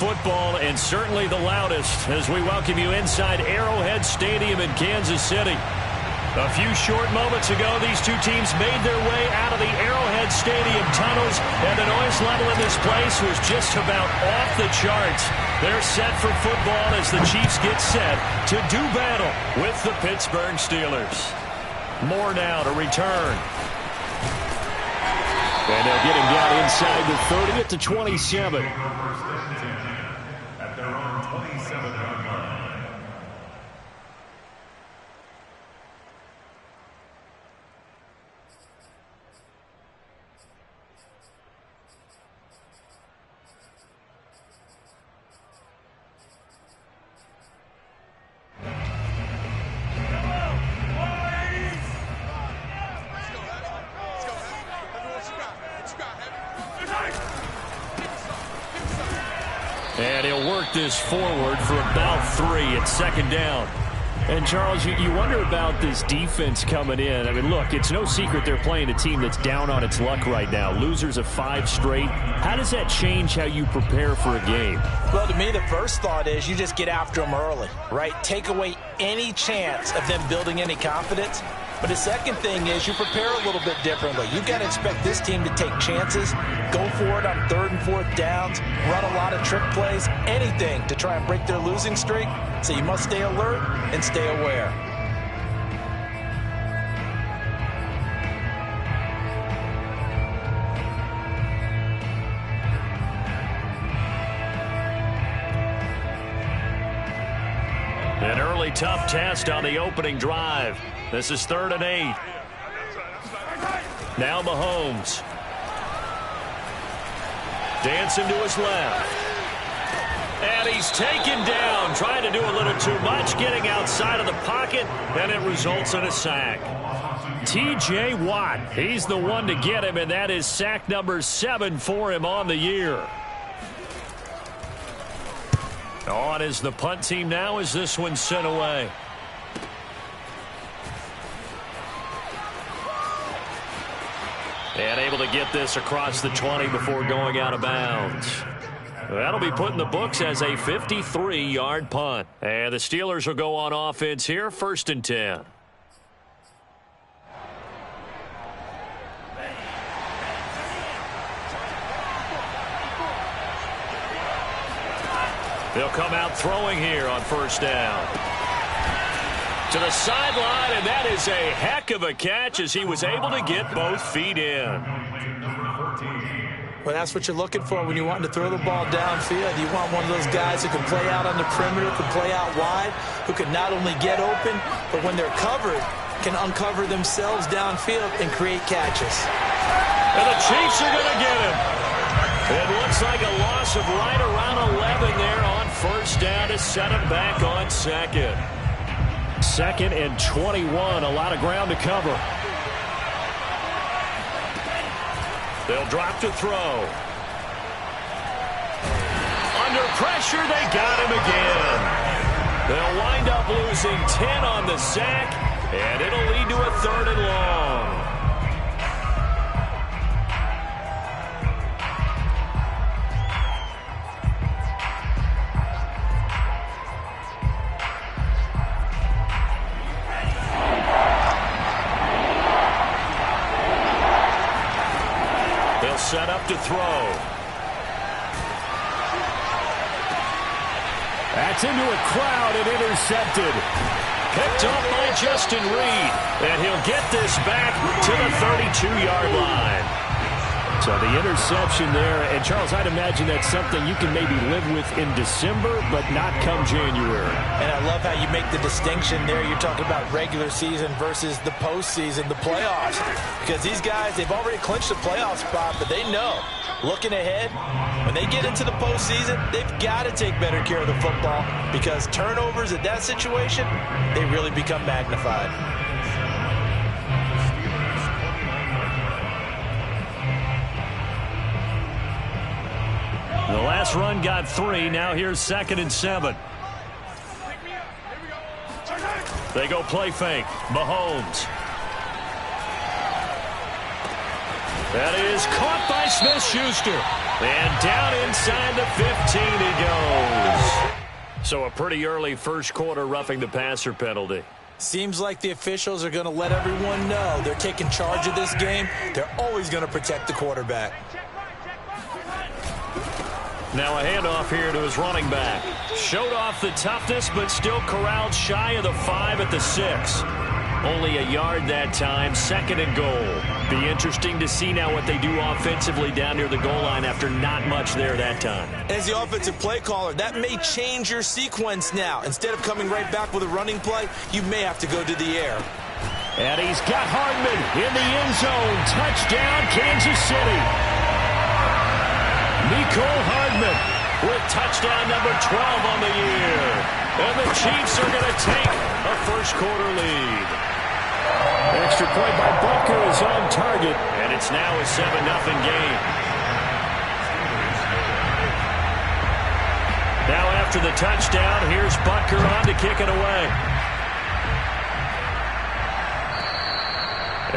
Football, and certainly the loudest, as we welcome you inside Arrowhead Stadium in Kansas City. A few short moments ago, these two teams made their way out of the Arrowhead Stadium tunnels, and the noise level in this place was just about off the charts. They're set for football as the Chiefs get set to do battle with the Pittsburgh Steelers. Moore now to return. And they'll get him down inside the 30 at the 27. At their own 27-yard line. And he'll work this forward for about 3 at second down. And, Charles, you wonder about this defense coming in. I mean, look, it's no secret they're playing a team that's down on its luck right now. Losers of 5 straight. How does that change how you prepare for a game? Well, to me, the first thought is you just get after them early, right? Take away any chance of them building any confidence. But the second thing is you prepare a little bit differently. You've got to expect this team to take chances, go for it on 3rd and 4th downs, run a lot of trick plays, anything to try and break their losing streak. So you must stay alert and stay aware. An early tough test on the opening drive. This is 3rd and 8. Now Mahomes. Dancing to his left. And he's taken down, trying to do a little too much, getting outside of the pocket, and it results in a sack. T.J. Watt, he's the one to get him, and that is sack number 7 for him on the year. On is the punt team now as this one's sent away. And able to get this across the 20 before going out of bounds. That'll be put in the books as a 53-yard punt. And the Steelers will go on offense here, 1st and 10. They'll come out throwing here on 1st down. To the sideline, and that is a heck of a catch as he was able to get both feet in. Well, that's what you're looking for when you want to throw the ball downfield. You want one of those guys who can play out on the perimeter, can play out wide, who can not only get open, but when they're covered, can uncover themselves downfield and create catches. And the Chiefs are going to get him. It looks like a loss of right around 11 there on 1st down to set him back on 2nd. 2nd and 21, a lot of ground to cover. They'll drop to throw. Under pressure, they got him again. They'll wind up losing 10 on the sack, and it'll lead to a 3rd and long. Set up to throw. That's into a crowd and intercepted. Picked up by Justin Reed. And he'll get this back to the 32-yard line. So the interception there. And, Charles, I'd imagine that's something you can maybe live with in December, but not come January. And I love how you make the distinction there. You're talking about regular season versus the postseason, the playoffs. Because these guys, they've already clinched a playoff spot, but they know, looking ahead, when they get into the postseason, they've got to take better care of the football because turnovers in that situation, they really become magnified. The last run got 3. Now here's 2nd and 7. They go play fake. Mahomes. That is caught by Smith-Schuster. And down inside the 15 he goes. So a pretty early first quarter roughing the passer penalty. Seems like the officials are going to let everyone know they're taking charge of this game. They're always going to protect the quarterback. Now a handoff here to his running back. Showed off the toughness, but still corralled shy of the 5 at the 6. Only a yard that time, 2nd and goal. Be interesting to see now what they do offensively down near the goal line after not much there that time. As the offensive play caller, that may change your sequence now. Instead of coming right back with a running play, you may have to go to the air. And he's got Hardman in the end zone. Touchdown, Kansas City. Mecole Hardman with touchdown number 12 on the year. And the Chiefs are going to take a first quarter lead. Extra point by Butker is on target, and it's now a 7-0 game. Now after the touchdown, here's Butker on to kick it away.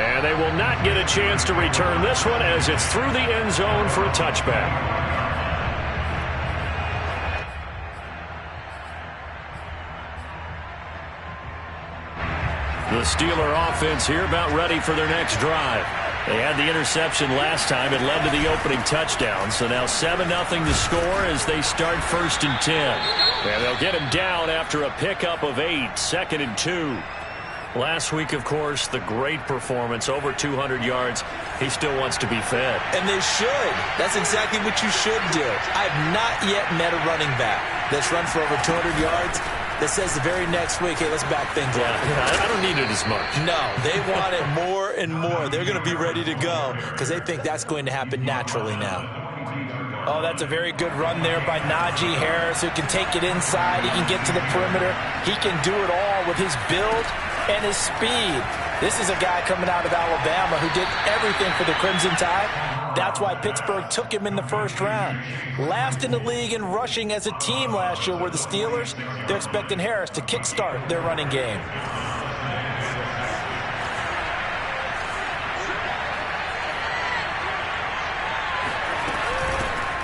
And they will not get a chance to return this one as it's through the end zone for a touchback. The Steeler offense here about ready for their next drive. They had the interception last time. It led to the opening touchdown. So now 7-0 the score as they start 1st and 10. And they'll get him down after a pickup of 8, 2nd and 2. Last week, of course, the great performance, over 200 yards. He still wants to be fed. And they should. That's exactly what you should do. I've not yet met a running back that's run for over 200 yards that says the very next week, hey, let's back things up. I don't need it as much. No, they want it more and more. They're going to be ready to go because they think that's going to happen naturally now. Oh, that's a very good run there by Najee Harris, who can take it inside. He can get to the perimeter. He can do it all with his build and his speed. This is a guy coming out of Alabama who did everything for the Crimson Tide. That's why Pittsburgh took him in the first round. Last in the league in rushing as a team last year were the Steelers. They're expecting Harris to kickstart their running game.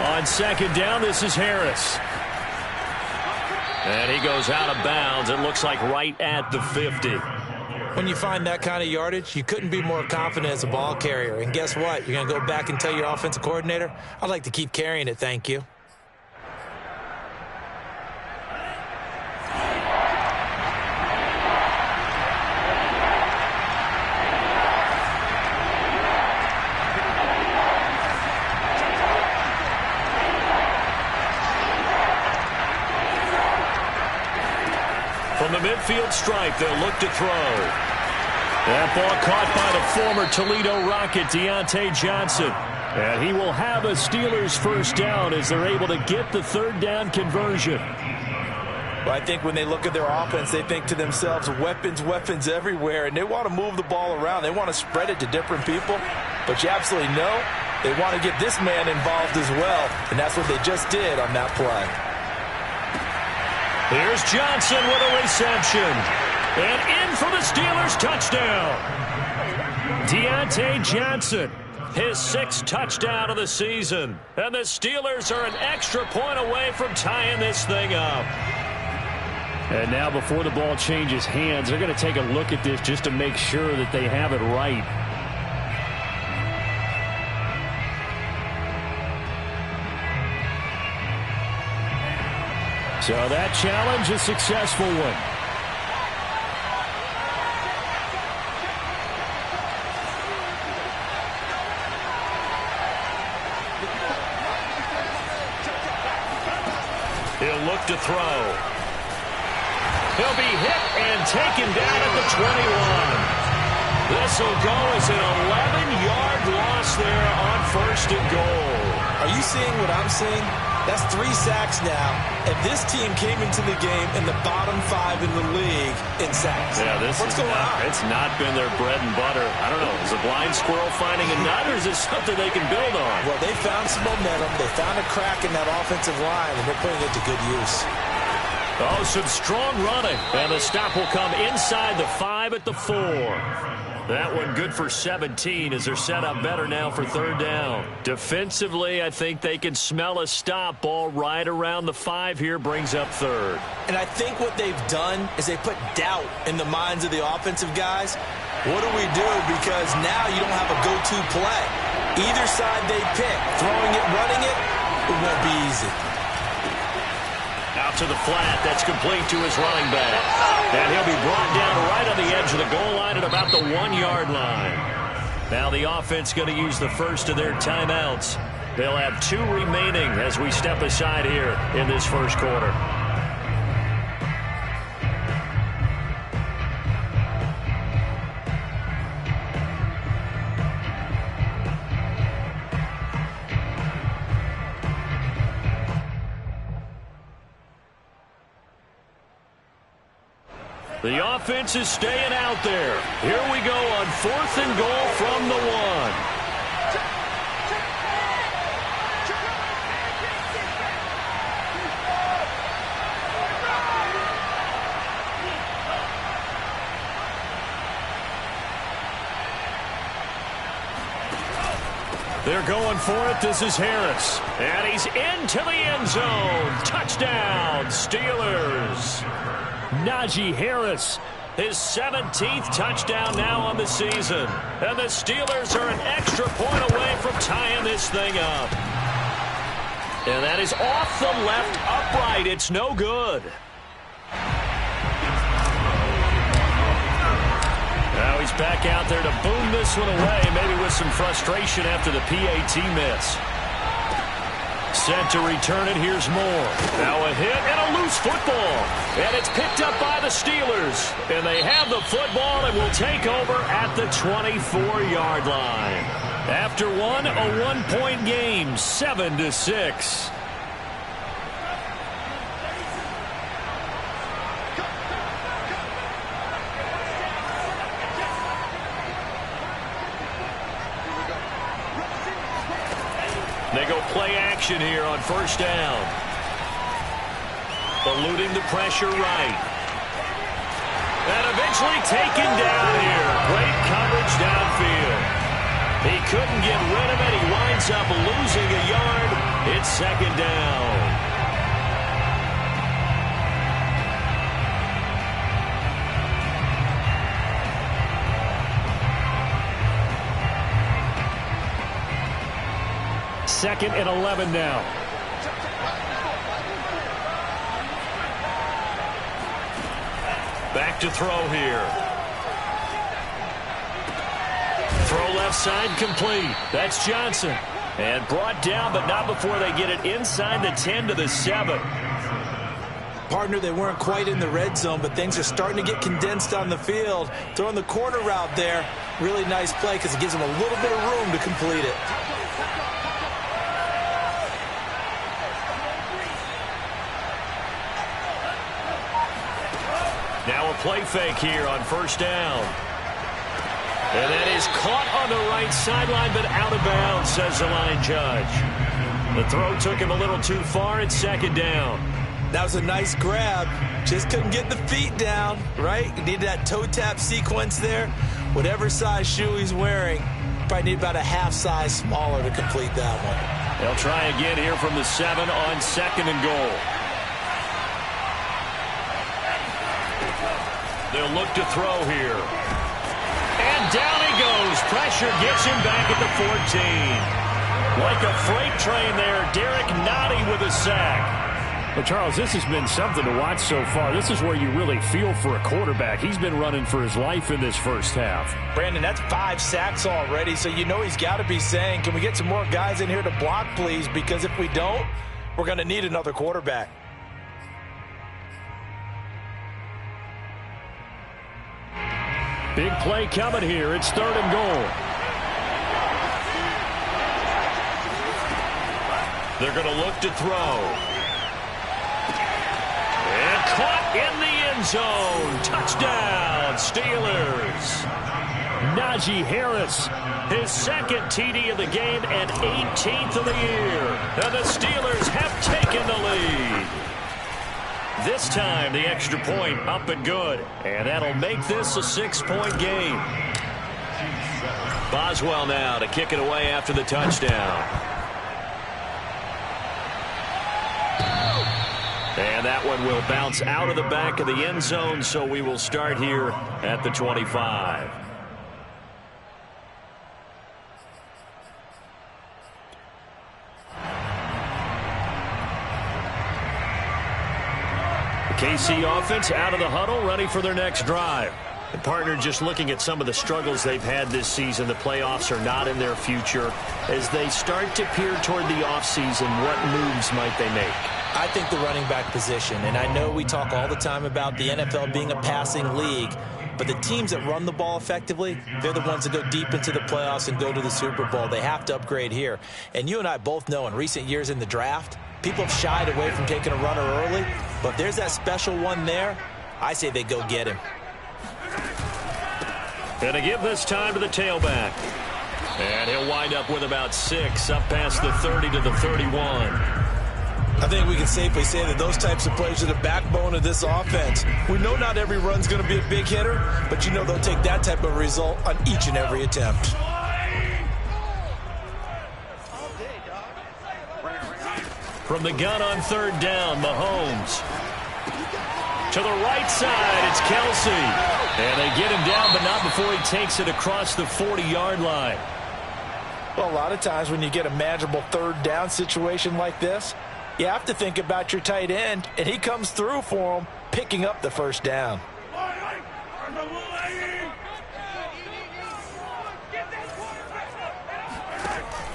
On 2nd down, this is Harris. And he goes out of bounds. It looks like right at the 50. When you find that kind of yardage, you couldn't be more confident as a ball carrier. And guess what? You're going to go back and tell your offensive coordinator, I'd like to keep carrying it, thank you. From the midfield stripe, they'll look to throw. That ball caught by the former Toledo Rocket, Deontay Johnson. And he will have a Steelers first down as they're able to get the 3rd down conversion. Well, I think when they look at their offense, they think to themselves, weapons, weapons everywhere. And they want to move the ball around. They want to spread it to different people. But you absolutely know they want to get this man involved as well. And that's what they just did on that play. Here's Johnson with a reception. And in for the Steelers touchdown. Deontay Johnson, his 6th touchdown of the season. And the Steelers are an extra point away from tying this thing up. And now before the ball changes hands, they're going to take a look at this just to make sure that they have it right. So that challenge, a successful one. He'll look to throw. He'll be hit and taken down at the 21. This will go as an 11-yard loss there on 1st and goal. Are you seeing what I'm seeing? That's 3 sacks now, and this team came into the game in the bottom 5 in the league in sacks. Yeah, What's going on? It's not been their bread and butter. I don't know. Is a blind squirrel finding a nut, or is this something they can build on? Well, they found some momentum. They found a crack in that offensive line, and they're putting it to good use. Oh, some strong running, and the stop will come inside the 5 at the 4. That one good for 17 as they're set up better now for third down. Defensively, I think they can smell a stop. Ball right around the 5 here, brings up third. And I think what they've done is they put doubt in the minds of the offensive guys. What do we do? Because now you don't have a go-to play. Either side they pick, throwing it, running it, it won't be easy. Out to the flat. That's complete to his running back. And he'll be brought down right on the edge of the goal line at about the 1-yard line. Now the offense going to use the first of their timeouts. They'll have 2 remaining as we step aside here in this first quarter. The offense is staying out there. Here we go on 4th and goal from the 1. They're going for it. This is Harris. And he's into the end zone. Touchdown, Steelers. Najee Harris, his 17th touchdown now on the season. And the Steelers are an extra point away from tying this thing up. And that is off the left upright. It's no good. Now he's back out there to boom this one away, maybe with some frustration after the PAT miss. Set to return it. Here's Moore. Now a hit and a loose football. And it's picked up by the Steelers. And they have the football and will take over at the 24-yard line. After one, a 1-point game, 7-6. They go play action here on first down. Eluding the pressure right. And eventually taken down here. Great coverage downfield. He couldn't get rid of it. He winds up losing a yard. It's second down. Second and 11 now. Back to throw here. Throw left side complete. That's Johnson. And brought down, but not before they get it inside the 10 to the 7. Partner, they weren't quite in the red zone, but things are starting to get condensed on the field. Throwing the corner route there. Really nice play because it gives them a little bit of room to complete it. Now a play fake here on first down. And that is caught on the right sideline, but out of bounds, says the line judge. The throw took him a little too far. It's second down. That was a nice grab. Just couldn't get the feet down, right? You need that toe tap sequence there. Whatever size shoe he's wearing, probably need about a half size smaller to complete that one. They'll try again here from the 7 on second and goal. They'll look to throw here. And down he goes. Pressure gets him back at the 14. Like a freight train there, Derek Nottie with a sack. Well, Charles, this has been something to watch so far. This is where you really feel for a quarterback. He's been running for his life in this first half. Brandon, that's 5 sacks already, so you know he's got to be saying, can we get some more guys in here to block, please? Because if we don't, we're going to need another quarterback. Big play coming here. It's third and goal. They're going to look to throw. And caught in the end zone. Touchdown, Steelers. Najee Harris, his second TD of the game and 18th of the year. And the Steelers have taken the lead. This time, the extra point up and good. And that'll make this a 6-point game. Boswell now to kick it away after the touchdown. And that one will bounce out of the back of the end zone, so we will start here at the 25. The KC offense out of the huddle, ready for their next drive. And partner, just looking at some of the struggles they've had this season, the playoffs are not in their future. As they start to peer toward the offseason, what moves might they make? I think the running back position, and I know we talk all the time about the NFL being a passing league, but the teams that run the ball effectively, they're the ones that go deep into the playoffs and go to the Super Bowl. They have to upgrade here. And you and I both know in recent years in the draft, people have shied away from taking a runner early, but if there's that special one there, I say they go get him. Going to give this time to the tailback. And he'll wind up with about 6, up past the 30 to the 31. I think we can safely say that those types of plays are the backbone of this offense. We know not every run's going to be a big hitter, but you know they'll take that type of result on each and every attempt. From the gun on third down, Mahomes. To the right side, it's Kelsey. And they get him down, but not before he takes it across the 40-yard line. Well, a lot of times when you get a manageable third down situation like this, you have to think about your tight end, and he comes through for him, picking up the first down.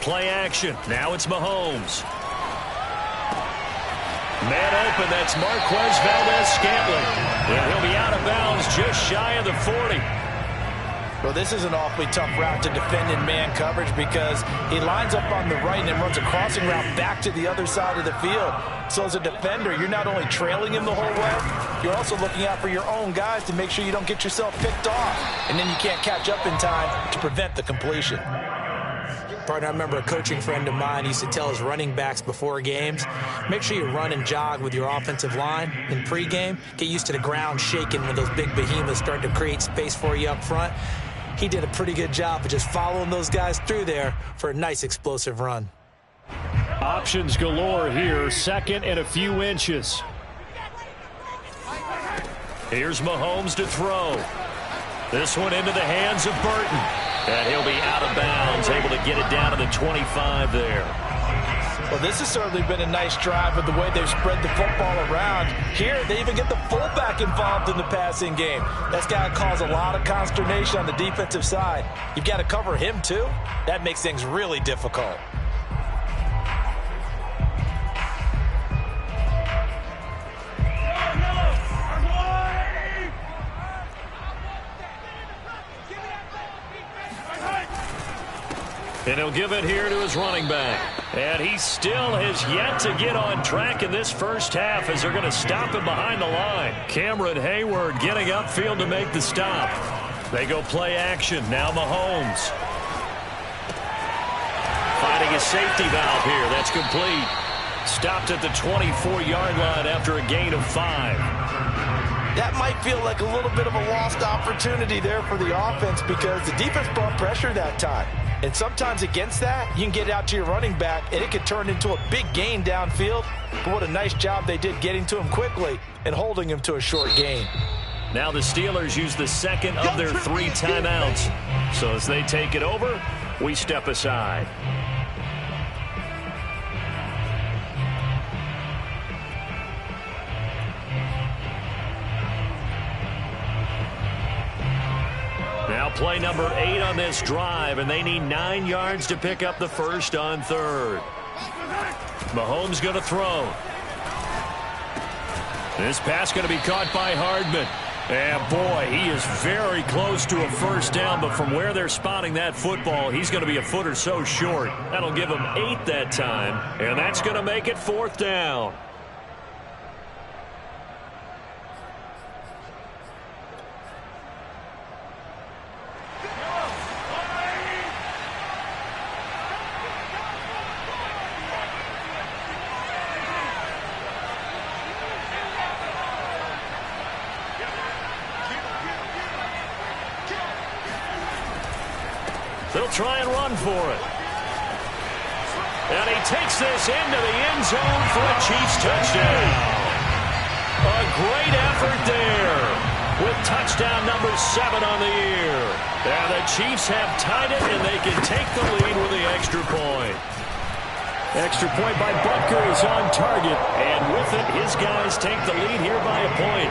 Play action. Now it's Mahomes. Man open, that's Marquez Valdes-Scantling. And he'll be out of bounds just shy of the 40. Well, this is an awfully tough route to defend in man coverage because he lines up on the right and then runs a crossing route back to the other side of the field. So as a defender, you're not only trailing him the whole way, you're also looking out for your own guys to make sure you don't get yourself picked off. And then you can't catch up in time to prevent the completion. Partner, I remember a coaching friend of mine used to tell his running backs before games, make sure you run and jog with your offensive line in pregame. Get used to the ground shaking when those big behemoths start to create space for you up front. He did a pretty good job of just following those guys through there for a nice explosive run. Options galore here, second and a few inches. Here's Mahomes to throw. This one into the hands of Burton. And he'll be out of bounds, able to get it down to the 25 there. Well, this has certainly been a nice drive with the way they've spread the football around. Here, they even get the fullback involved in the passing game. That's got to cause a lot of consternation on the defensive side. You've got to cover him, too. That makes things really difficult. And he'll give it here to his running back. And he still has yet to get on track in this first half as they're going to stop him behind the line. Cameron Hayward getting upfield to make the stop. They go play action. Now Mahomes. Finding a safety valve here. That's complete. Stopped at the 24-yard line after a gain of 5. That might feel like a little bit of a lost opportunity there for the offense because the defense brought pressure that time. And sometimes against that, you can get out to your running back, and it could turn into a big gain downfield. But what a nice job they did getting to him quickly and holding him to a short gain. Now the Steelers use the second of their 3 timeouts. So as they take it over, we step aside. Now play number 8 on this drive, and they need 9 yards to pick up the first on third. Mahomes going to throw. This pass going to be caught by Hardman. And boy, he is very close to a first down, but from where they're spotting that football, he's going to be a foot or so short. That'll give him 8 that time, and that's going to make it 4th down. He'll try and run for it. And he takes this into the end zone for a Chiefs touchdown. A great effort there with touchdown number 7 on the year. And the Chiefs have tied it, and they can take the lead with the extra point. Extra point by Butker is on target. And with it, his guys take the lead here by a point.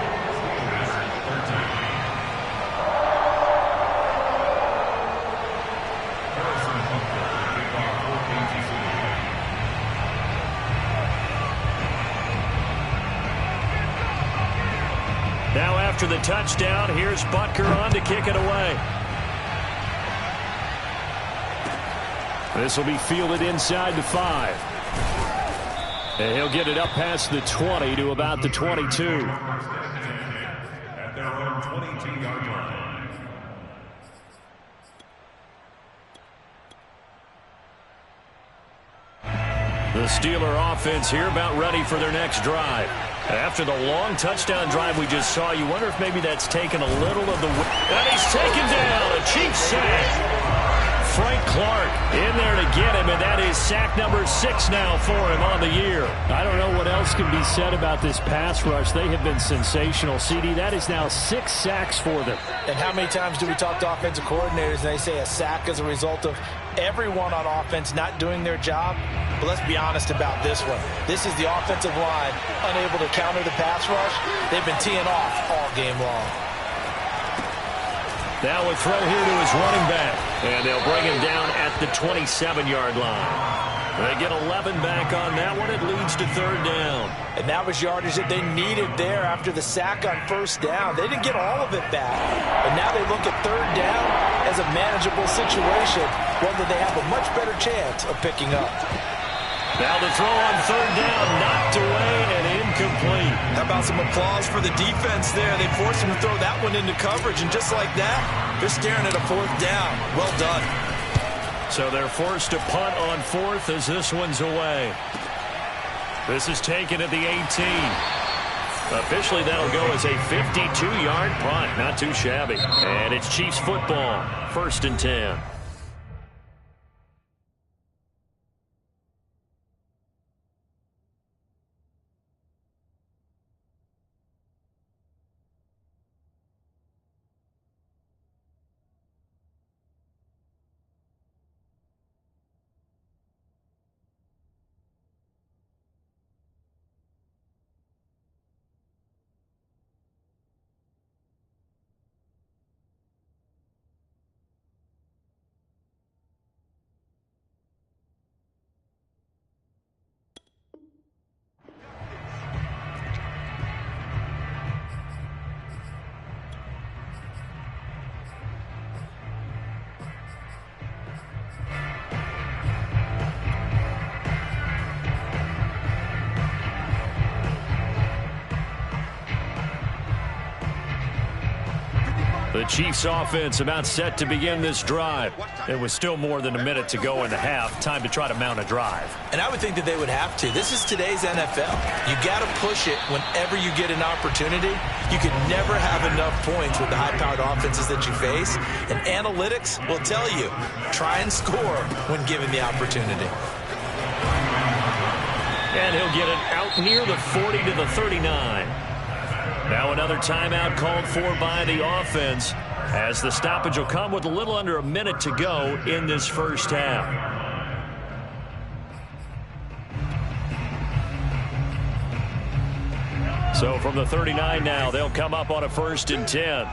Now after the touchdown, here's Butker on to kick it away. This will be fielded inside the 5. And he'll get it up past the 20 to about the 22. At their own 22-yard line. The Steeler offense here about ready for their next drive. After the long touchdown drive we just saw, you wonder if maybe that's taken a little of the... And he's taken down. A Chiefs sack. Frank Clark in there to get him, and that is sack number 6 now for him on the year. I don't know what else can be said about this pass rush. They have been sensational, CD. That is now 6 sacks for them. And how many times do we talk to offensive coordinators and they say a sack as a result of everyone on offense not doing their job? But let's be honest about this one. This is the offensive line unable to counter the pass rush. They've been teeing off all game long. Now a throw here to his running back. And they'll bring him down at the 27-yard line. They get 11 back on that one. It leads to 3rd down. And that was yardage that they needed there after the sack on 1st down. They didn't get all of it back. But now they look at 3rd down as a manageable situation, one that they have a much better chance of picking up. Now the throw on 3rd down, knocked away and incomplete. How about some applause for the defense there? They forced him to throw that one into coverage, and just like that, they're staring at a 4th down. Well done. So they're forced to punt on 4th as this one's away. This is taken at the 18. Officially, that'll go as a 52-yard punt. Not too shabby. And it's Chiefs football, 1st and 10. The Chiefs offense about set to begin this drive. It was still more than a minute to go in the half. Time to try to mount a drive. And I would think that they would have to. This is today's NFL. You got to push it whenever you get an opportunity. You can never have enough points with the high-powered offenses that you face. And analytics will tell you, try and score when given the opportunity. And he'll get it out near the 40 to the 39. Now another timeout called for by the offense as the stoppage will come with a little under a minute to go in this first half. So from the 39 now, they'll come up on a 1st and 10.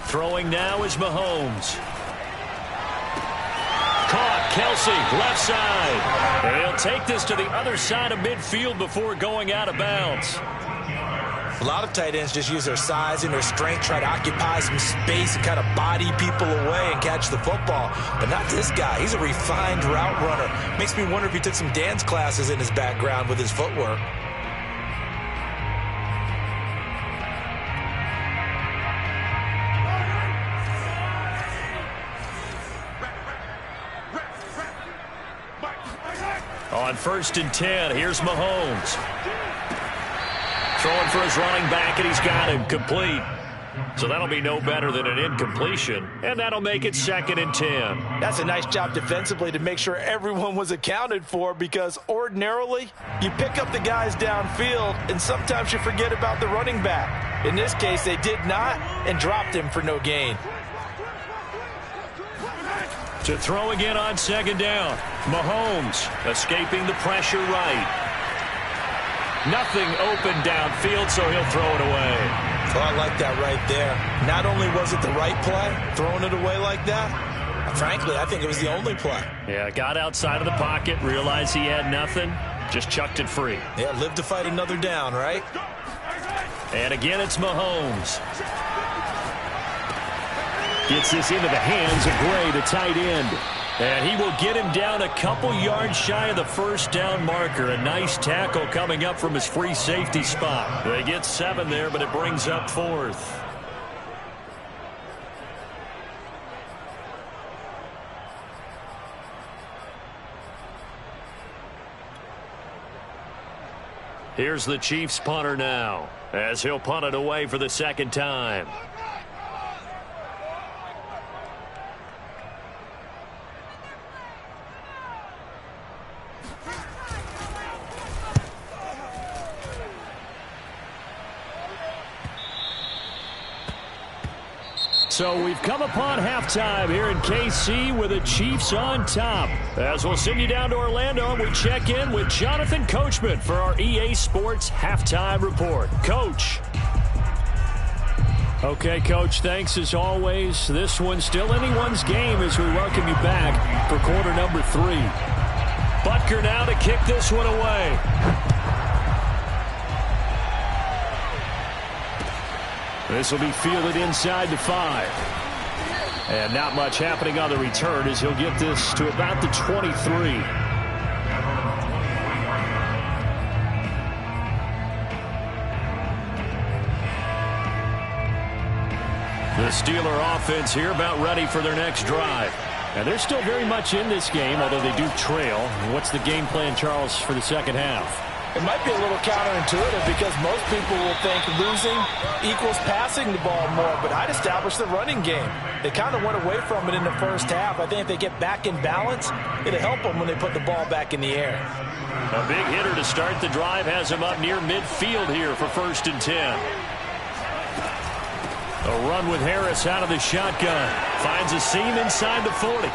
Throwing now is Mahomes. Caught, Kelsey, left side. They'll take this to the other side of midfield before going out of bounds. A lot of tight ends just use their size and their strength, try to occupy some space and kind of body people away and catch the football. But not this guy. He's a refined route runner. Makes me wonder if he took some dance classes in his background with his footwork. On 1st and 10, here's Mahomes. Throwing for his running back, and he's got him complete. So that'll be no better than an incompletion, and that'll make it 2nd and 10. That's a nice job defensively to make sure everyone was accounted for, because ordinarily you pick up the guys downfield and sometimes you forget about the running back. In this case, they did not and dropped him for no gain. To throw again on 2nd down. Mahomes escaping the pressure right. Nothing open downfield, so he'll throw it away. Oh, I like that right there. Not only was it the right play, throwing it away like that, frankly, I think it was the only play. Yeah, got outside of the pocket, realized he had nothing, just chucked it free. Yeah, live to fight another down, right? And again, it's Mahomes. Gets this into the hands of Gray, the tight end. And he will get him down a couple yards shy of the 1st down marker. A nice tackle coming up from his free safety spot. They get 7 there, but it brings up 4th. Here's the Chiefs punter now, as he'll punt it away for the 2nd time. So we've come upon halftime here in KC with the Chiefs on top. As we'll send you down to Orlando, and we check in with Jonathan Coachman for our EA Sports Halftime Report. Coach. Okay, Coach, thanks as always. This one's still anyone's game as we welcome you back for quarter number 3. Butker now to kick this one away. This will be fielded inside the 5. And not much happening on the return as he'll get this to about the 23. The Steeler offense here about ready for their next drive. And they're still very much in this game, although they do trail. What's the game plan, Charles, for the 2nd half? It might be a little counterintuitive because most people will think losing equals passing the ball more, but I'd establish the running game. They kind of went away from it in the 1st half. I think if they get back in balance, it'll help them when they put the ball back in the air. A big hitter to start the drive has him up near midfield here for 1st and 10. A run with Harris out of the shotgun. Finds a seam inside the 40.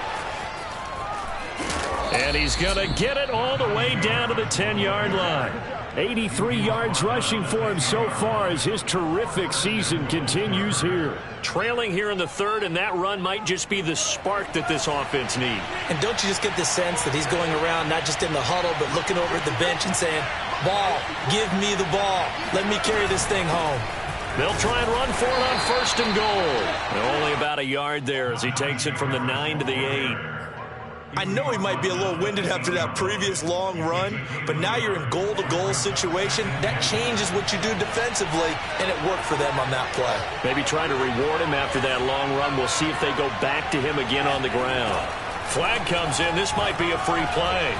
And he's going to get it all the way down to the 10-yard line. 83 yards rushing for him so far as his terrific season continues here. Trailing here in the 3rd, and that run might just be the spark that this offense needs. And don't you just get the sense that he's going around not just in the huddle, but looking over at the bench and saying, ball, give me the ball. Let me carry this thing home. They'll try and run for it on 1st and goal. And only about a yard there as he takes it from the 9 to the 8. I know he might be a little winded after that previous long run, but now you're in goal-to-goal situation. That changes what you do defensively, and it worked for them on that play. Maybe trying to reward him after that long run. We'll see if they go back to him again on the ground. Flag comes in. This might be a free play.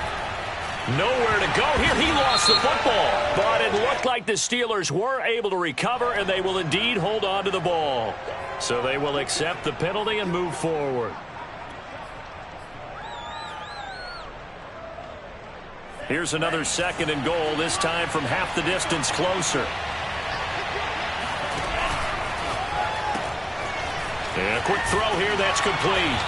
Nowhere to go here. He lost the football, but it looked like the Steelers were able to recover, and they will indeed hold on to the ball. So they will accept the penalty and move forward. Here's another 2nd and goal, this time from half the distance closer. And a quick throw here, that's complete.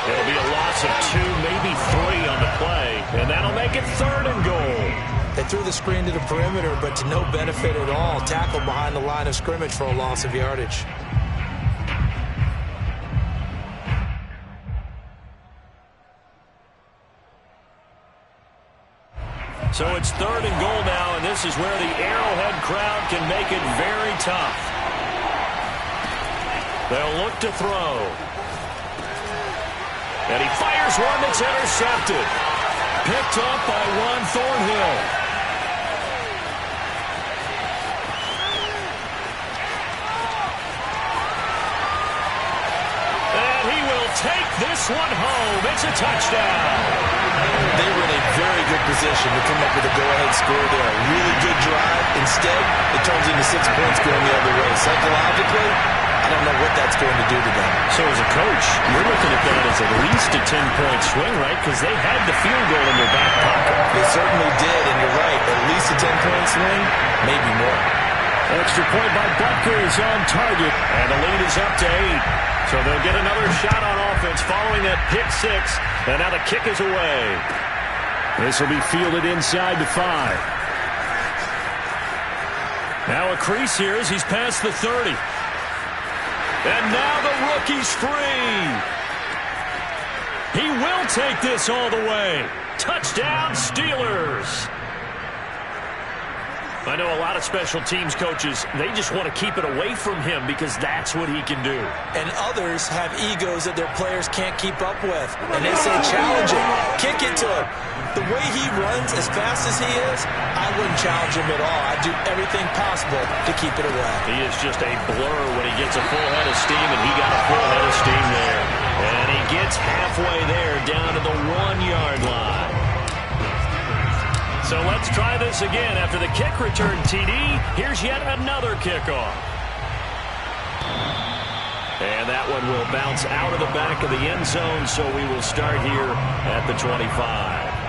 There'll be a loss of 2, maybe 3 on the play, and that'll make it 3rd and goal. They threw the screen to the perimeter, but to no benefit at all. Tackled behind the line of scrimmage for a loss of yardage. So it's 3rd and goal now, and this is where the Arrowhead crowd can make it very tough. They'll look to throw. And he fires one that's intercepted. Picked up by Juan Thornhill. And he will take this one home. It's a touchdown. They were in a very good position to come up with a go-ahead score there. A really good drive. Instead, they turns into 6 points going the other way. Psychologically, I don't know what that's going to do to them. So as a coach, you're looking at that as at least a 10-point swing, right? Because they had the field goal in their back pocket. They certainly did, and you're right. At least a 10-point swing, maybe more. Extra point by Butker is on target, and the lead is up to 8. So they'll get another shot on offense following that pick 6, and now the kick is away. This will be fielded inside the 5. Now a crease here as he's past the 30. And now the rookie's free. He will take this all the way. Touchdown, Steelers. I know a lot of special teams coaches, they just want to keep it away from him because that's what he can do. And others have egos that their players can't keep up with. And they say challenge him, kick it to him. The way he runs as fast as he is, I wouldn't challenge him at all. I'd do everything possible to keep it away. He is just a blur when he gets a full head of steam, and he got a full head of steam there. And he gets halfway there down to the 1-yard line. So let's try this again. After the kick return TD, here's yet another kickoff. And that one will bounce out of the back of the end zone, so we will start here at the 25.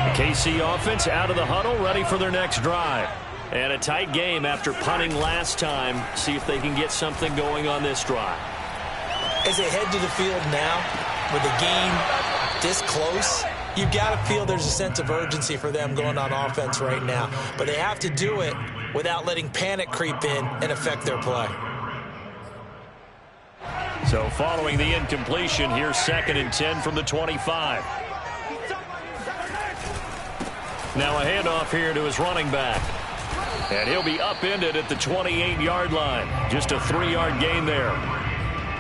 The KC offense out of the huddle, ready for their next drive. And a tight game after punting last time. See if they can get something going on this drive. As they head to the field now, with the game this close, you've got to feel there's a sense of urgency for them going on offense right now. But they have to do it without letting panic creep in and affect their play. So following the incompletion, here's 2nd and 10 from the 25. Now a handoff here to his running back. And he'll be upended at the 28-yard line. Just a 3-yard gain there.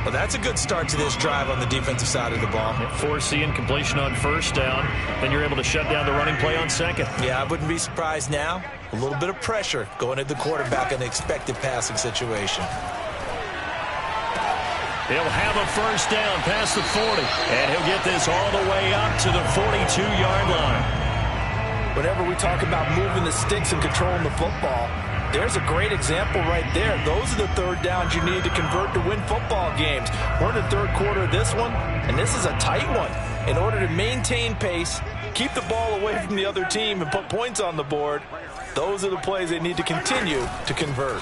Well, that's a good start to this drive on the defensive side of the ball. Force the incompletion on 1st down. Then you're able to shut down the running play on 2nd. Yeah, I wouldn't be surprised now. A little bit of pressure going at the quarterback in the expected passing situation. He'll have a 1st down past the 40. And he'll get this all the way up to the 42-yard line. Whenever we talk about moving the sticks and controlling the football, there's a great example right there. Those are the 3rd downs you need to convert to win football games. We're in the 3rd quarter of this one, and this is a tight one. In order to maintain pace, keep the ball away from the other team, and put points on the board, those are the plays they need to continue to convert.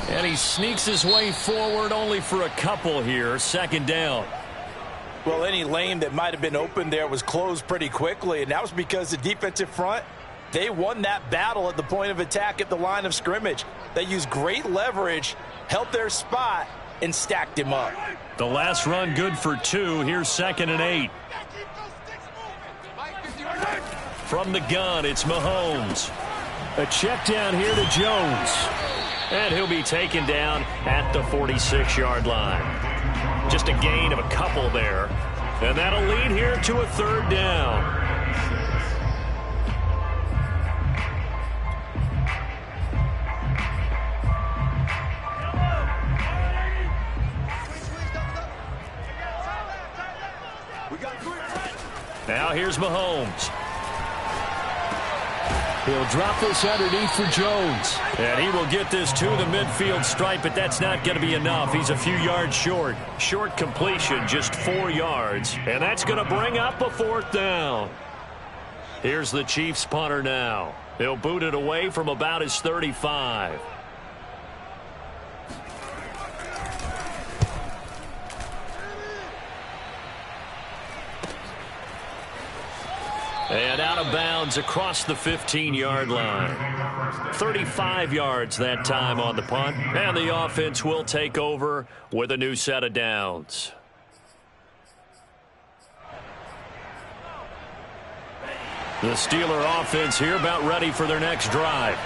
And he sneaks his way forward only for a couple here. 2nd down. Well, any lane that might have been open there was closed pretty quickly, and that was because the defensive front, they won that battle at the point of attack at the line of scrimmage. They used great leverage, held their spot, and stacked him up. The last run good for 2. Here's 2nd and 8. From the gun, it's Mahomes. A check down here to Jones. And he'll be taken down at the 46-yard line. Just a gain of a couple there. And that'll lead here to a 3rd down. Now here's Mahomes. He'll drop this underneath for Jones. And he will get this to the midfield stripe, but that's not going to be enough. He's a few yards short. Short completion, just 4 yards. And that's going to bring up a 4th down. Here's the Chiefs punter now. He'll boot it away from about his 35. And out of bounds across the 15-yard line. 35 yards that time on the punt. And the offense will take over with a new set of downs. The Steeler offense here about ready for their next drive.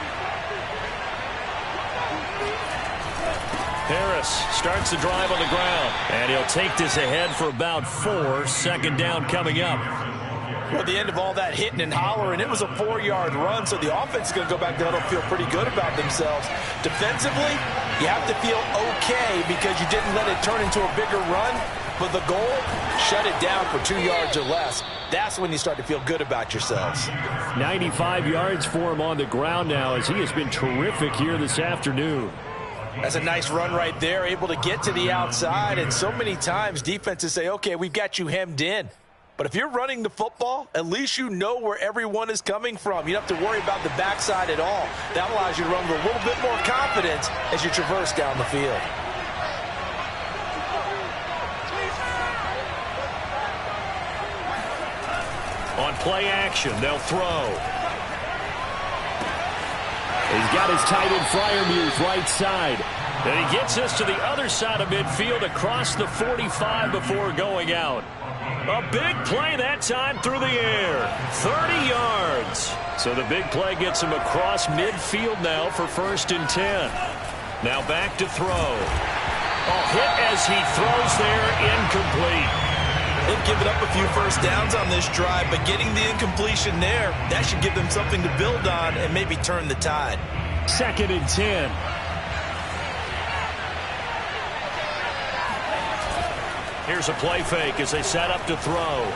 Harris starts the drive on the ground. And he'll take this ahead for about 4. 2nd down coming up. Well, at the end of all that hitting and hollering, it was a 4-yard run, so the offense is going to go back there and feel pretty good about themselves. Defensively, you have to feel okay because you didn't let it turn into a bigger run. But the goal, shut it down for 2 yards or less. That's when you start to feel good about yourselves. 95 yards for him on the ground now as he has been terrific here this afternoon. That's a nice run right there, able to get to the outside. And so many times defenses say, okay, we've got you hemmed in. But if you're running the football, at least you know where everyone is coming from. You don't have to worry about the backside at all. That allows you to run with a little bit more confidence as you traverse down the field. On play action, they'll throw. He's got his tight end Freiermuth right side. And he gets us to the other side of midfield across the 45 before going out. A big play that time through the air. 30 yards. So the big play gets him across midfield now for 1st and 10. Now back to throw. Hit as he throws there, incomplete. They've given up a few first downs on this drive, but getting the incompletion there, that should give them something to build on and maybe turn the tide. 2nd and 10. Here's a play fake as they set up to throw.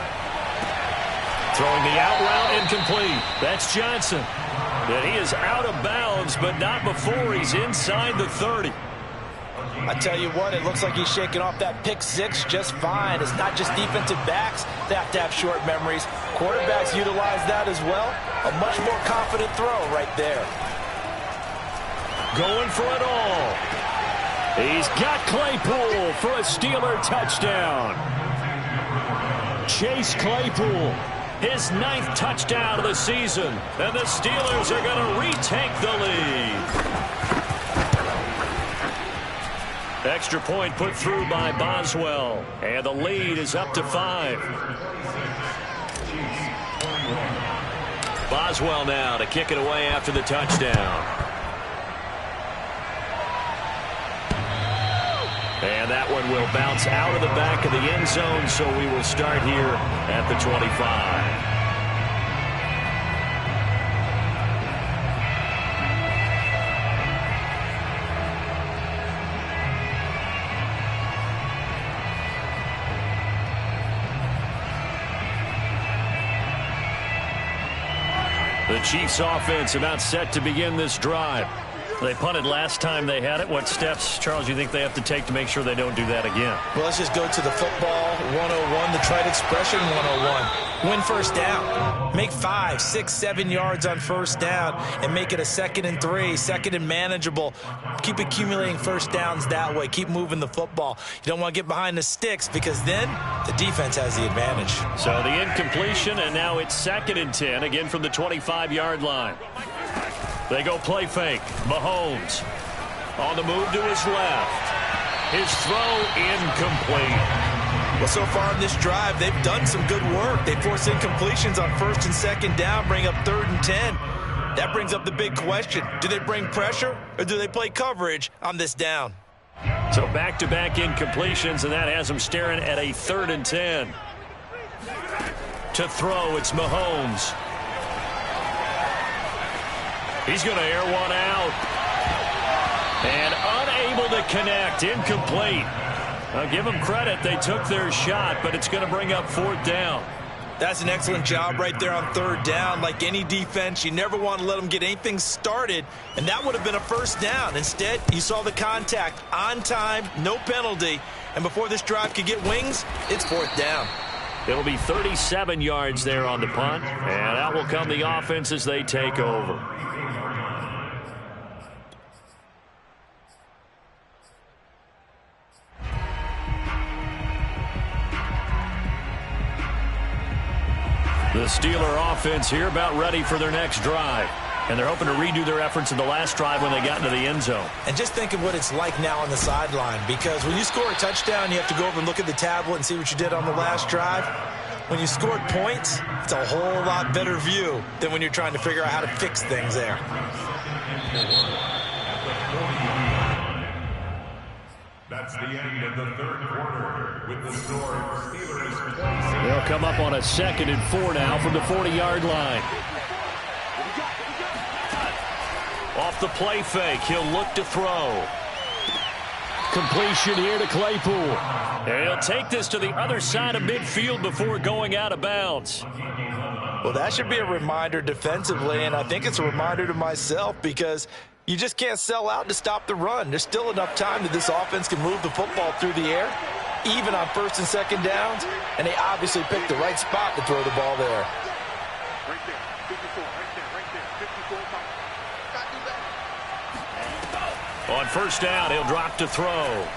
Throwing the out route, incomplete. That's Johnson. And he is out of bounds, but not before he's inside the 30. I tell you what, it looks like he's shaking off that pick six just fine. It's not just defensive backs that have to have short memories. Quarterbacks utilize that as well. A much more confident throw right there. Going for it all. He's got Claypool for a Steeler touchdown. Chase Claypool, his 9th touchdown of the season. And the Steelers are going to retake the lead. Extra point put through by Boswell. And the lead is up to 5. Boswell now to kick it away after the touchdown. And that one will bounce out of the back of the end zone, so we will start here at the 25. The Chiefs offense about set to begin this drive. They punted last time they had it. What steps, Charles, do you think they have to take to make sure they don't do that again? Well, let's just go to the football 101, the trite expression 101. Win first down. Make 5, 6, 7 yards on first down and make it a 2nd and 3, 2nd and manageable. Keep accumulating first downs that way. Keep moving the football. You don't want to get behind the sticks because then the defense has the advantage. So the incompletion, and now it's 2nd and 10, again from the 25-yard line. They go play fake. Mahomes on the move to his left. His throw incomplete. Well, so far in this drive, they've done some good work. They force incompletions on 1st and 2nd down, bring up 3rd and 10. That brings up the big question. Do they bring pressure or do they play coverage on this down? So back-to-back incompletions, and that has them staring at a 3rd and 10. To throw, it's Mahomes. He's going to air one out. And unable to connect. Incomplete. I'll give them credit. They took their shot, but it's going to bring up 4th down. That's an excellent job right there on 3rd down. Like any defense, you never want to let them get anything started, and that would have been a 1st down. Instead, you saw the contact on time, no penalty, and before this drive could get wings, it's 4th down. It'll be 37 yards there on the punt, and out will come the offense as they take over. The Steeler offense here about ready for their next drive. And they're hoping to redo their efforts in the last drive when they got into the end zone. And just think of what it's like now on the sideline, because when you score a touchdown, you have to go over and look at the tablet and see what you did on the last drive. When you scored points, it's a whole lot better view than when you're trying to figure out how to fix things there. That's the end of the 3rd quarter with the score Steelers 26. They'll come up on a 2nd and 4 now from the 40-yard line. Off the play fake, he'll look to throw. Completion here to Claypool. And he'll take this to the other side of midfield before going out of bounds. Well, that should be a reminder defensively, and I think it's a reminder to myself because you just can't sell out to stop the run. There's still enough time that this offense can move the football through the air, even on first and second downs, and they obviously picked the right spot to throw the ball there. Right there, 54, right there, 54. On first down, he'll drop to throw.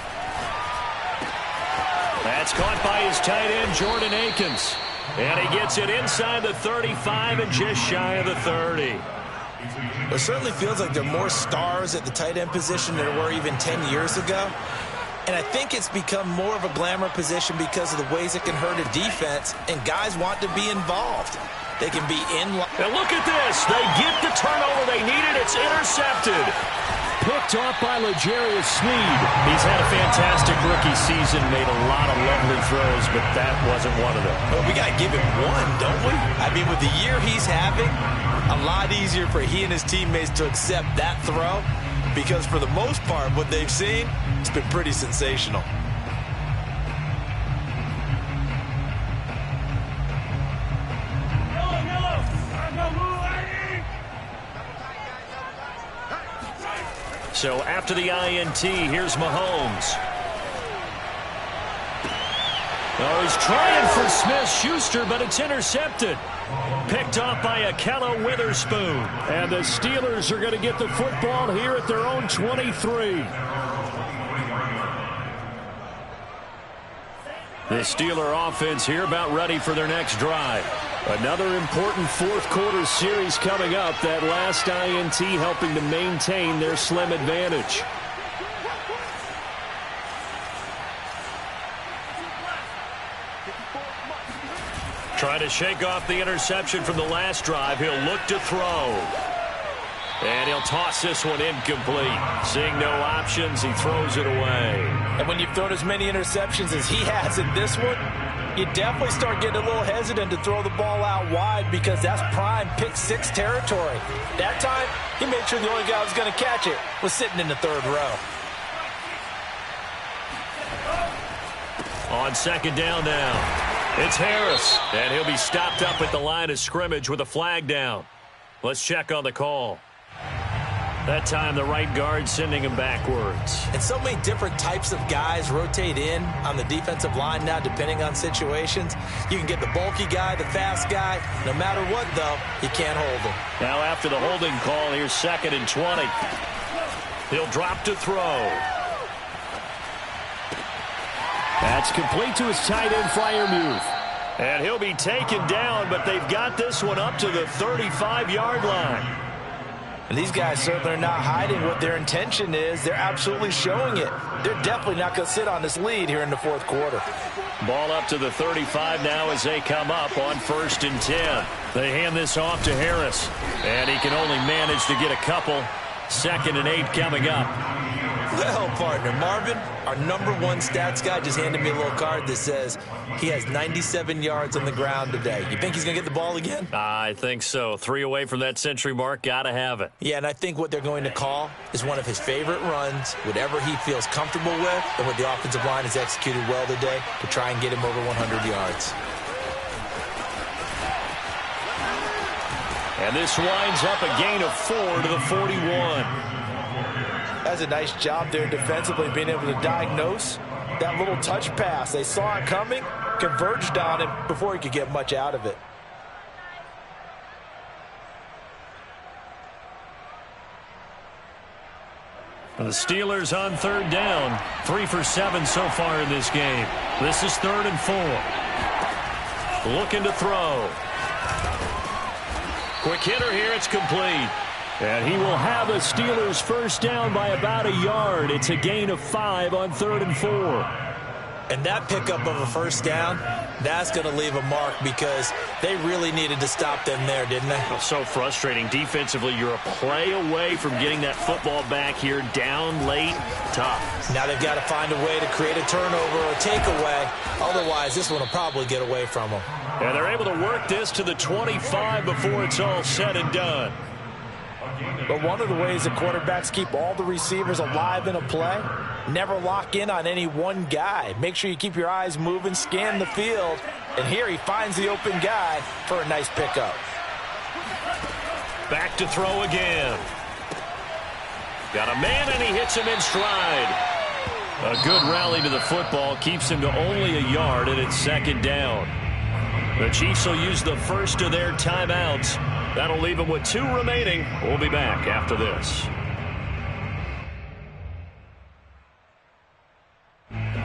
That's caught by his tight end, Jordan Akins. And he gets it inside the 35 and just shy of the 30. It certainly feels like there are more stars at the tight end position than there were even 10 years ago. And I think it's become more of a glamour position because of the ways it can hurt a defense, and guys want to be involved. They can be in. And look at this. They get the turnover they needed. It's intercepted. Picked off by L'Jarius Sneed. He's had a fantastic rookie season, made a lot of lovely throws, but that wasn't one of them. Well, we got to give him one, don't we? I mean, with the year he's having, a lot easier for he and his teammates to accept that throw because for the most part, what they've seen, it's been pretty sensational. So after the INT, here's Mahomes. Oh, he's trying for Smith-Schuster, but it's intercepted. Picked off by Ahkello Witherspoon. And the Steelers are going to get the football here at their own 23. The Steeler offense here about ready for their next drive. Another important fourth quarter series coming up. That last INT helping to maintain their slim advantage. Trying to shake off the interception from the last drive. He'll look to throw. And he'll toss this one incomplete. Seeing no options, he throws it away. And when you've thrown as many interceptions as he has in this one, you definitely start getting a little hesitant to throw the ball out wide because that's prime pick six territory. That time, he made sure the only guy who was going to catch it was sitting in the third row. On second down now, it's Harris. And he'll be stopped up at the line of scrimmage with a flag down. Let's check on the call. That time, the right guard sending him backwards. And so many different types of guys rotate in on the defensive line now, depending on situations. You can get the bulky guy, the fast guy. No matter what, though, you can't hold him. Now after the holding call, here's 2nd and 20. He'll drop to throw. That's complete to his tight end, Freiermuth. And he'll be taken down, but they've got this one up to the 35-yard line. And these guys certainly are not hiding what their intention is. They're absolutely showing it. They're definitely not going to sit on this lead here in the fourth quarter. Ball up to the 35 now as they come up on 1st and 10. They hand this off to Harris. And he can only manage to get a couple. 2nd and 8 coming up. Well, partner, Marvin, our #1 stats guy just handed me a little card that says he has 97 yards on the ground today. You think he's going to get the ball again? I think so. 3 away from that century mark. Got to have it. Yeah, and I think what they're going to call is one of his favorite runs, whatever he feels comfortable with, and what the offensive line has executed well today to try and get him over 100 yards. And this winds up a gain of 4 to the 41. That's a nice job there defensively, being able to diagnose that little touch pass. They saw it coming, converged on him before he could get much out of it. The Steelers on 3rd down. 3 for 7 so far in this game. This is 3rd and 4. Looking to throw. Quick hitter here. It's complete. And he will have the Steelers first down by about a yard. It's a gain of 5 on 3rd and 4. And that pickup of a first down, that's going to leave a mark because they really needed to stop them there, didn't they? Oh, so frustrating. Defensively, you're a play away from getting that football back here down late. Tough. Now they've got to find a way to create a turnover or a takeaway. Otherwise, this one will probably get away from them. And they're able to work this to the 25 before it's all said and done. But one of the ways the quarterbacks keep all the receivers alive in a play, never lock in on any one guy. Make sure you keep your eyes moving, scan the field, and here he finds the open guy for a nice pickup. Back to throw again. Got a man, and he hits him in stride. A good rally to the football keeps him to only a yard, and it's second down. The Chiefs will use the first of their timeouts. That'll leave them with 2 remaining. We'll be back after this.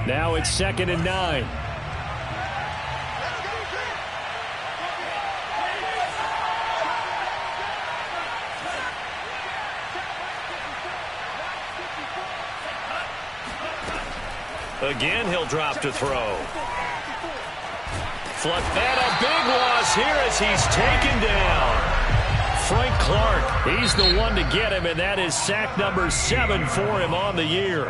Now it's 2nd and 9. Again, he'll drop to throw. And a big loss here as he's taken down. Frank Clark, he's the one to get him, and that is sack number 7 for him on the year.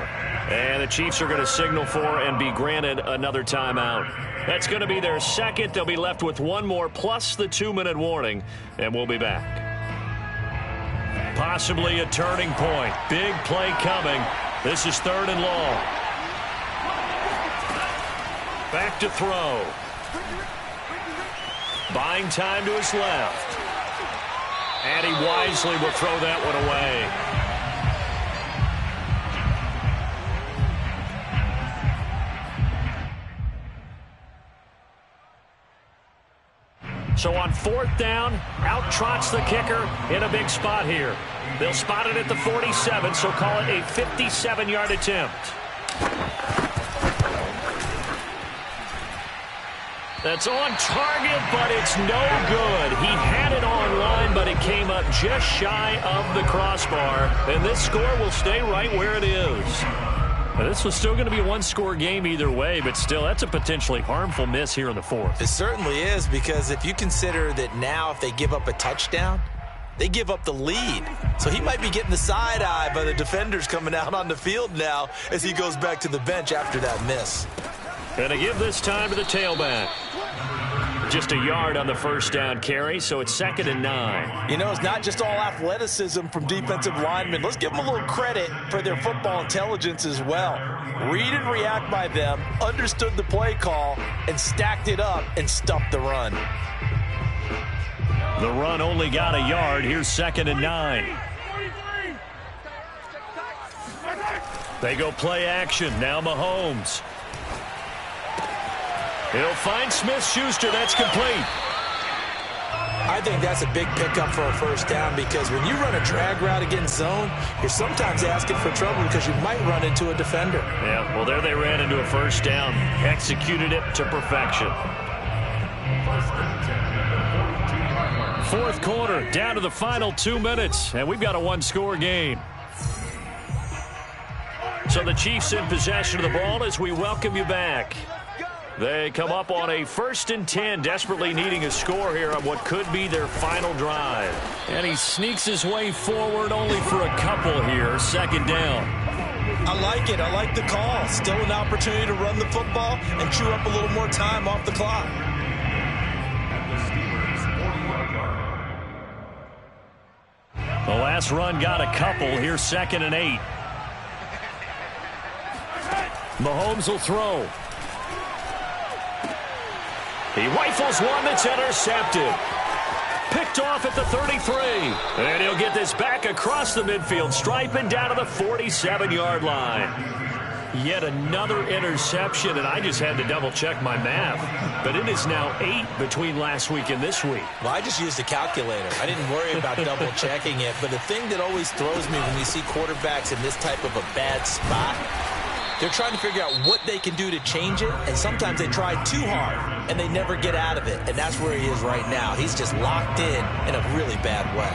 And the Chiefs are going to signal for and be granted another timeout. That's going to be their second. They'll be left with 1 more plus the 2-minute warning, and we'll be back. Possibly a turning point. Big play coming. This is 3rd and long. Back to throw. Buying time to his left. And he wisely will throw that one away. So on 4th down, out trots the kicker in a big spot here. They'll spot it at the 47, so call it a 57-yard attempt. That's on target, but it's no good. He had it on line, but it came up just shy of the crossbar. And this score will stay right where it is. Now, this was still going to be a 1-score game either way, but still, that's a potentially harmful miss here in the 4th. It certainly is, because if you consider that now if they give up a touchdown, they give up the lead. So he might be getting the side eye by the defenders coming out on the field now as he goes back to the bench after that miss. And to give this time to the tailback. Just a yard on the 1st down carry, so it's 2nd and 9. You know, it's not just all athleticism from defensive linemen. Let's give them a little credit for their football intelligence as well. Read and react by them, understood the play call, and stacked it up and stuffed the run. The run only got a yard. Here's 2nd and 9. They go play action. Now Mahomes. He'll find Smith-Schuster. That's complete. I think that's a big pickup for a 1st down, because when you run a drag route against zone, you're sometimes asking for trouble because you might run into a defender. Yeah, well, there they ran into a 1st down. Executed it to perfection. 4th quarter, down to the final 2 minutes, and we've got a 1-score game. So the Chiefs in possession of the ball as we welcome you back. They come up on a 1st and 10, desperately needing a score here on what could be their final drive. And he sneaks his way forward only for a couple here, 2nd down. I like it. I like the call. Still an opportunity to run the football and chew up a little more time off the clock. The last run got a couple. Here's 2nd and 8. Mahomes will throw. He rifles one that's intercepted. Picked off at the 33. And he'll get this back across the midfield stripe and down to the 47-yard line. Yet another interception, and I just had to double-check my math. But it is now 8 between last week and this week. Well, I just used a calculator. I didn't worry about double-checking it. But the thing that always throws me when you see quarterbacks in this type of a bad spot, they're trying to figure out what they can do to change it, and sometimes they try too hard, and they never get out of it. And that's where he is right now. He's just locked in a really bad way.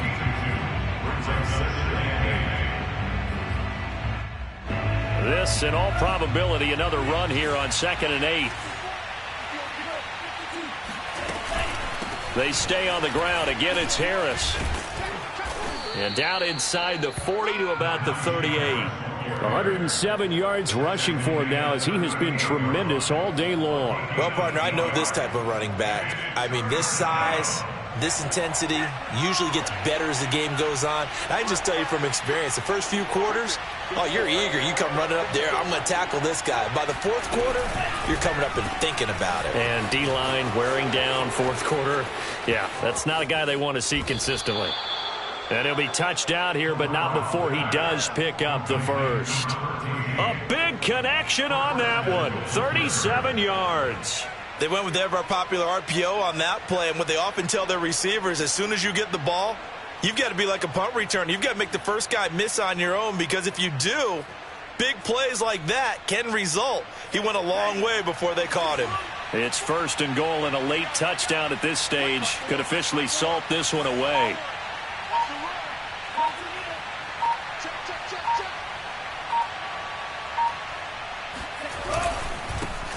This, in all probability, another run here on 2nd and 8. They stay on the ground. Again, it's Harris. And down inside the 40 to about the 38. 107 yards rushing for him now as he has been tremendous all day long. Well, partner, I know this type of running back. I mean, this size, This intensity usually gets better as the game goes on. I can just tell you from experience, the first few quarters, oh, you're eager. You come running up there, I'm going to tackle this guy. By the fourth quarter, you're coming up and thinking about it. And D-line wearing down fourth quarter. Yeah, that's not a guy they want to see consistently. And he'll be touched out here, but not before he does pick up the first. A big connection on that one. 37 yards. They went with ever popular RPO on that play, and what they often tell their receivers, as soon as you get the ball, you've got to be like a punt return. You've got to make the first guy miss on your own, because if you do, big plays like that can result. He went a long way before they caught him. It's first and goal, and a late touchdown at this stage could officially salt this one away.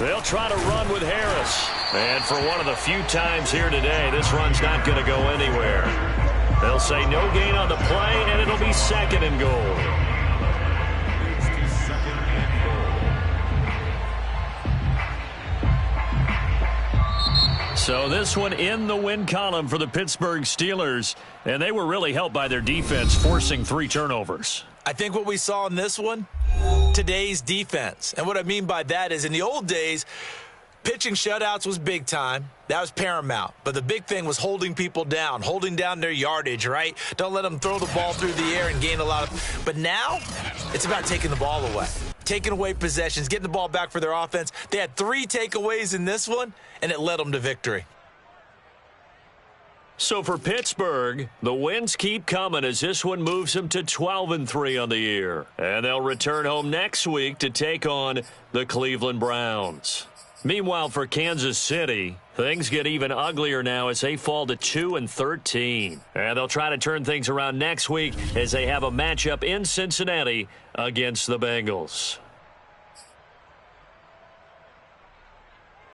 They'll try to run with Harris. And for one of the few times here today, this run's not going to go anywhere. They'll say no gain on the play, and it'll be second and goal. So this one in the win column for the Pittsburgh Steelers, and they were really helped by their defense forcing 3 turnovers. I think what we saw in this one, today's defense. And what I mean by that is in the old days, pitching shutouts was big time. That was paramount. But the big thing was holding people down, holding down their yardage, right? Don't let them throw the ball through the air and gain a lot of. But now it's about taking the ball away, taking away possessions, getting the ball back for their offense. They had 3 takeaways in this one, and it led them to victory. So for Pittsburgh, the wins keep coming as this one moves them to 12-3 on the year. And they'll return home next week to take on the Cleveland Browns. Meanwhile, for Kansas City, things get even uglier now as they fall to 2-13. And they'll try to turn things around next week as they have a matchup in Cincinnati against the Bengals.